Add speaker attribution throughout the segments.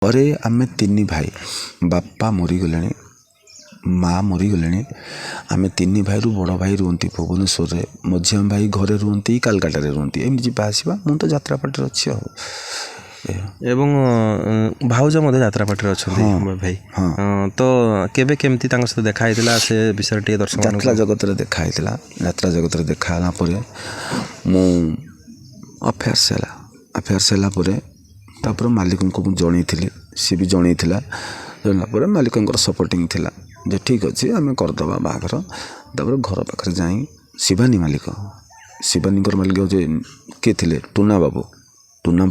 Speaker 1: घरे आमे तीन भाई बापा मरीगले माँ मरीगले आमे तीन भाई रू बड़ भाई रुहति भुवनेश्वर में मझिया भाई घरे रुहति कालकाटा रुहति एमती जावा आसवा मु तो यात्रापाटी अच्छी
Speaker 2: एवं भाउज यात्रा पार्टी अच्छा भाई तो केबे केमती सहित देखा से विषय टे दर्शक
Speaker 1: यात्रा जगत रे देखा यात्रा जगत रे देखा मु अफेयर्स है मालिक को जन सी भी जन जनला मालिक सपोर्टिंग थिला जे ठीक अच्छे आम करदे बाहर घर पाखे जा शिवानी मालिक मालिक जे किए थे टूना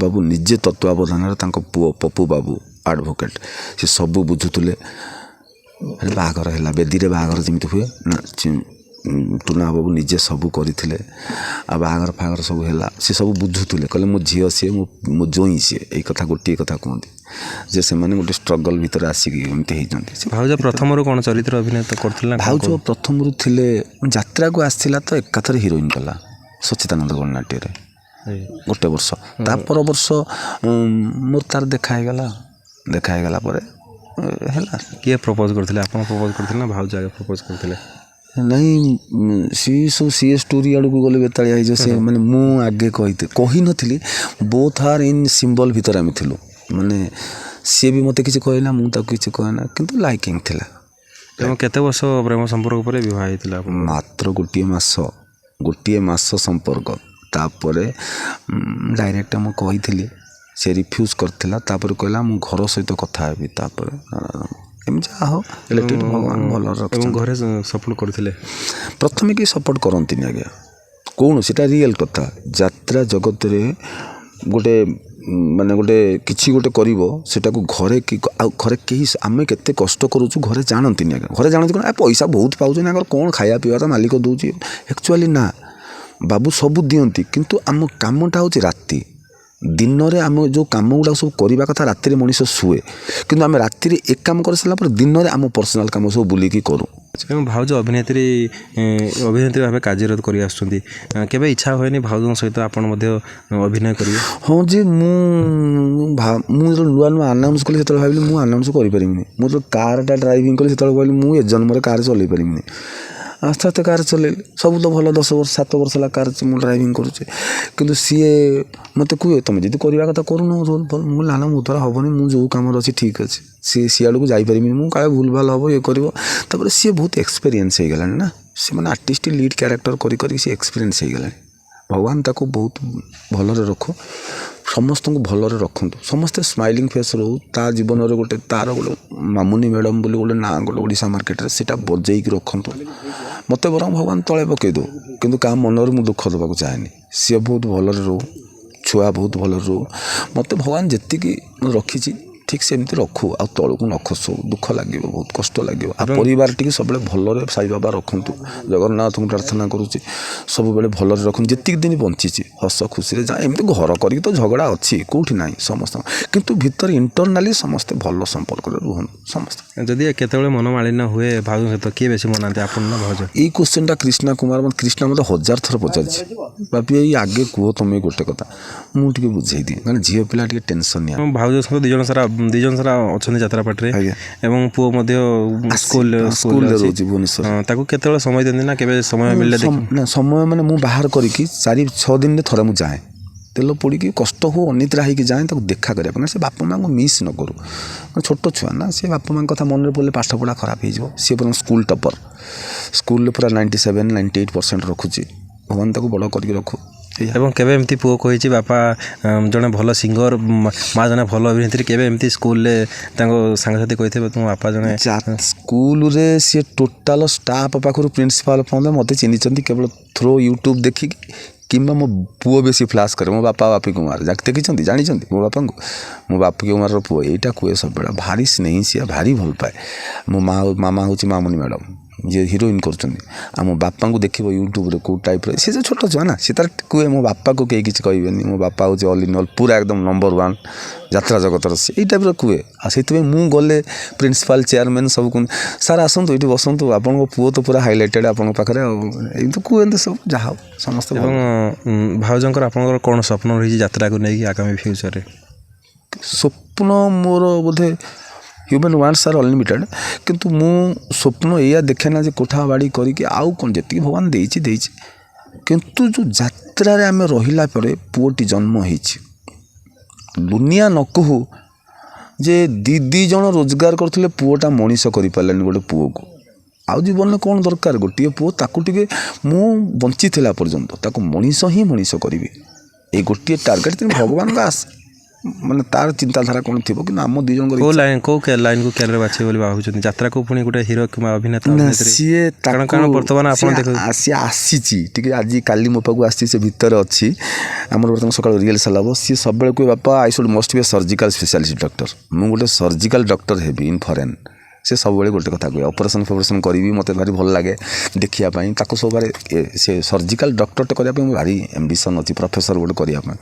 Speaker 1: बाबू निजे तत्वावधान पुओ पप्पू बाबू एडवोकेट से सबू बुझुले बाहर है बेदी बाहर जमी हुए टूना बाबू निजे सबू करते बाहर फागर सब है सी सब बुझुले कहले मो झी सी मो जोई सी यही कथा गोटे कथा कहते जे से माने गोटे स्ट्रगल भितर आसिकी एमती होती
Speaker 2: भाउज प्रथम कौन चरित्र अभिनय तो करथिला
Speaker 1: भाउज प्रथम थे यात्रा को आसला तो एकाथर हिरोइन कला सच्चिदानंद गणनाट्य गोटे वर्ष तापर वर्ष मोर तार देखागला
Speaker 2: किए प्रपोज करथिले आपण प्रपोज करथिले ना भाउज आगे प्रपोज करथिले
Speaker 1: नहीं सी स्टोरी आड़ को गले बेताड़िया से माने मु आगे कही नथिली बोथ आर इन सिंबल भीतर आम थिलु माने सी भी मते किछि कहला मु ताको किछि कहना किंतु लाइकिंग थिला
Speaker 2: एवं केते वर्ष प्रेम संपर्क पर विवाह हितला
Speaker 1: मात्र गोटे मास संपर्क तापरे डायरेक्ट हम कही से रिफ्यूज करथिला तापर कहला मु घर सहित कथा हेबी तापर हो भगवान भल
Speaker 2: घरे सपोर्ट करथिले
Speaker 1: प्रथमे कि सपोर्ट करंतिनी आज्ञा कौन सीटा रियल कथा यात्रा जगत रे गोटे माने गोटे किछि गोटे करिवो सेटा को घरे कहीं आमे केते कष्ट करूछु घरे जानंतिनी आज्ञा घरे जानंति कोन पैसा बहुत पाउछु ना कौन खाया पीवा तो मालिक दउची एक्चुअली ना बाबू सबू दियंती किंतु आम कामटा होची राति दिन में आम जो कम गुड़ा सब करवा कथा राति मनीष शुए किंतु आम राति एक काम कर सारा दिन में आम पर्सनाल कम सब बुलिकी करूँ
Speaker 2: भाउज अभिनेत्री भाव कार्यरत कर केबे इच्छा हुए भाउज सहित आपण अभिनय करेंगे
Speaker 1: हाँ जी मुझे नुआ नुआ आनाउंस कली से भाविली मुझे आनाउंस करें मुझे कारटा ड्राइविंग कली से भाविली मुझे जन्म कार चल पारि आस्ते आस्ते कार चल सब तो भल 10 वर्ष 7 वर्ष कार मुझे ड्राइविंग करुचे कि सी मत कहे तुम जी करवा कथा करूँ मुझे ना मो द्वारा हेनी मुझे जो कम अच्छी ठीक अच्छे सी सियाड़ को जापर मुझे काले भूल भाल हम ये कर सी बहुत एक्सपीरियंस हो गला ना सी मैंने आर्टिस्ट लीड क्यारेक्टर कर सी एक्सपीरियंस हो गला भगवान ताको बहुत भलरे रखो समस्त को भलरे रखु समस्ते स्माइलिंग फेस रो ता जीवन रे गोटे तार गोटे मामुनी मैडम बोली गोटे ना गोटे ओडिशा मार्केट रे सेटा बजेक रखु मत बर भगवान तले पकई दो किंतु क्या मन में दुख देवाक चाहेनी सी बहुत भलरे रो छुआ बहुत भलरे रो मत भगवान जी रखी ठीक से एमती रखु आ तल को न खसु दुख लगे बहुत कष्ट लगे परिवार टी सब भलरे साई बाबा रखु जगन्नाथ को प्रार्थना करुच्ची सब बेले भलरे रखु जी दिन बंची हस खुशी जा एमती घर कर तो झगड़ा अच्छी कौटी ना समस्त किंतु भीतर इंटरनाली समस्ते भल संपर्क रुहन समस्त
Speaker 2: जदि केतबेले मन मालिन्य हुए भाउज सहित किए बेसी मनाते आपन ना भाउज
Speaker 1: यही क्वेश्चनटा कृष्णा कुमार कृष्णा मत 1000 थर पचार बापी यही आगे कह तुम गोटे कथा मुझे बुझे दिए कारण झील पिला टेंशन नहीं
Speaker 2: भाउज सहित दिजन सारा अच्छा यात्रा पार्टी एवं पुओ स्कूल भुवनेश्वर ताको केतबेले समय देंदी ना केबे समय मिलले
Speaker 1: ना समय माने मु बाहर करिकी 4-6 दिन रे थरा मु जाए तेल पड़ी कष्ट हो अनिद्रा होगी जाए देखा करें से बापा माँ को मिस न करूँ छोट छुआ ना सी बापा माँ कथा मन पड़े पाठ पढ़ा खराब हो सी पर स्कूल टपर स्कूल पूरा 97-98% रखुची भगवान ताको बड़ करके रखु
Speaker 2: एवं केबे एमती पुओ कही बापा जड़े भल सिंगर माँ जने भल अभिनेत्री केबे एमती स्कूल रे सांगसाथी कही तुम बापा जने
Speaker 1: स्कूल रे सी टोटाल स्टाफ पाखर प्रिंसिपाल पर्यटन मत चिन्ह केवल थ्रो यूट्यूब देखिकी कि मो पुओ बेसी फ्लाश करे मो बापा बापी कुमार जाके देखी जानी मो बापा को मो बापी कुमार पुओ यहीटा कहे सब भारी स्नेही सी भारी भल पाए मो मामा हूँ मामुनी मैडम जे हिरोइन कर मो बापा को देख यूट्यूब रे कौ टाइप सी जो छोट छुआ ना सी तार कहे मो बापा को कहीं किसी कहबेनि मो बापा हूँ ऑल इन ऑल पूरा एकदम नंबर 1 यात्रा जगतर यही टाइप कहे आते मुझे गले प्रिंसिपाल चेयरमैन सब कह सार आसतु ये बसतु आपन पुओ तो पूरा हाइलाइटेड आपन पाखे तो कहते सब जहाँ समस्त
Speaker 2: भाउजर आप कौन स्वप्न रही यात्रा को लेकिन आगामी फ्यूचर
Speaker 1: ସ୍ୱପ୍ନ ମୋର ବୋଧେ ହ୍ୟୁମାନ୍ ୱାଣ୍ଟସ୍ ଆର୍ ଅନଲିମିଟେଡ଼, କିନ୍ତୁ ମୁଁ ସ୍ୱପ୍ନ ଏଇଆ ଦେଖେ ନା ଯେ କୋଠା ବାଡ଼ି କରିକି ଆଉ କ'ଣ ଯେତିକି ଭଗବାନ ଦେଇଛି, କିନ୍ତୁ ଯେଉଁ ଯାତ୍ରାରେ ଆମେ ରହିଲା ପରେ ପୁଅଟି ଜନ୍ମ ହେଇଛି, ଦୁନିଆ ନ କହୁ ଯେ ଦୁଇ ଜଣ ରୋଜଗାର କରୁଥିଲେ ପୁଅଟା ମଣିଷ କରିପାରିଲାନି ଗୋଟେ ପୁଅକୁ। ଆଉ ଜୀବନରେ କ'ଣ ଦରକାର, ଗୋଟିଏ ପୁଅ, ତାକୁ ଟିକେ ମୁଁ ବଞ୍ଚିଥିଲା ପର୍ଯ୍ୟନ୍ତ ତାକୁ ମଣିଷ ହିଁ ମଣିଷ କରିବି, ଏଇ ଗୋଟିଏ ଟାର୍ଗେଟ୍। ତେଣୁ ଭଗବାନଙ୍କ ମାନେ ତାର ଚିନ୍ତାଧାରା କ'ଣ ଥିବ, କିନ୍ତୁ ଆମ ଦୁଇ ଜଣଙ୍କର
Speaker 2: କେଉଁ ଲାଇନ୍କୁ କ୍ୟାରିୟର ବାଛିବେ ବୋଲି ଭାବୁଛନ୍ତି? ଯାତ୍ରାକୁ ପୁଣି ଗୋଟେ ହିରୋ କିମ୍ବା ଅଭିନେତା
Speaker 1: ସିଏ
Speaker 2: କାରଣ ବର୍ତ୍ତମାନ ଆପଣ
Speaker 1: ସିଏ ଆସିଛି ଟିକେ, ଆଜି କାଲି ମୋ ପାଖକୁ ଆସିଛି, ସେ ଭିତରେ ଅଛି। ଆମର ବର୍ତ୍ତମାନ ସକାଳୁ ରିହର୍ସାଲ୍ ହେବ। ସିଏ ସବୁବେଳେ କୁହେ ବାପା I should must B A surgical specialist doctor, ମୁଁ ଗୋଟେ ସର୍ଜିକାଲ୍ ଡକ୍ଟର ହେବି ଇନ୍ ଫରେନ୍। ସେ ସବୁବେଳେ ଗୋଟେ କଥା କୁହେ, ଅପରେସନ୍ କରିବି, ମୋତେ ଭାରି ଭଲ ଲାଗେ ଦେଖିବା ପାଇଁ। ତାକୁ ସବୁବେଳେ ସେ ସର୍ଜିକାଲ୍ ଡକ୍ଟରଟେ କରିବା ପାଇଁ ଭାରି ଆମ୍ବିସନ୍ ଅଛି, ପ୍ରଫେସର ଗୋଟେ କରିବା ପାଇଁ।